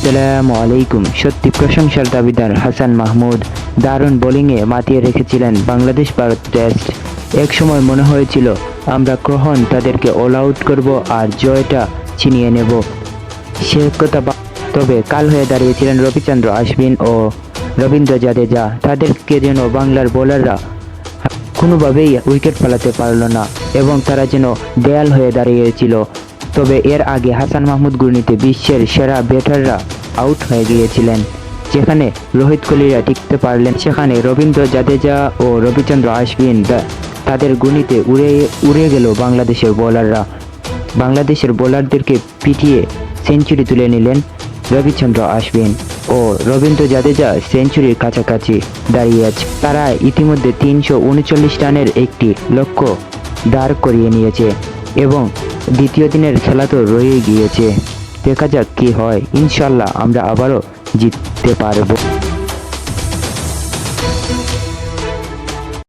আসসালামু আলাইকুম। সত্যি প্রশংসার দাবিদার হাসান মাহমুদ দারুণ বোলিংয়ে মাতিয়ে রেখেছিলেন বাংলাদেশ ভারত টেস্ট। এক সময় মনে হয়েছিল আমরা কখন তাদেরকে অল আউট করব আর জয়টা ছিনিয়ে নেব। সে কথা তবে কাল হয়ে দাঁড়িয়েছিলেন রবিচন্দ্র অশ্বিন ও রবীন্দ্র জাদেজা। তাদেরকে যেন বাংলার বোলাররা কোনোভাবেই উইকেট ফেলাতে পারল না এবং তারা যেন দেয়াল হয়ে দাঁড়িয়েছিল। তবে এর আগে হাসান মাহমুদ ঘূর্ণিতে বিশ্বের সেরা ব্যাটাররা আউট হয়ে গিয়েছিলেন। যেখানে রোহিত কোহলিরা টিকতে পারলেন, সেখানে রবীন্দ্র জাদেজা ও রবিচন্দ্র অশ্বিন তাদের ঘূর্ণিতে উড়ে গেল বাংলাদেশের বোলাররা। বাংলাদেশের বোলারদেরকে পিটিয়ে সেঞ্চুরি তুলে নিলেন রবিচন্দ্র অশ্বিন ও রবীন্দ্র জাদেজা সেঞ্চুরির কাছাকাছি দাঁড়িয়ে আছে। তারা ইতিমধ্যে 339 রানের একটি লক্ষ্য দাঁড় করিয়ে নিয়েছে এবং দ্বিতীয় দিনের খেলা তো রয়েই গিয়েছে। দেখা যাক কি হয়। ইনশাল্লাহ আমরা আবারও জিততে পারবো।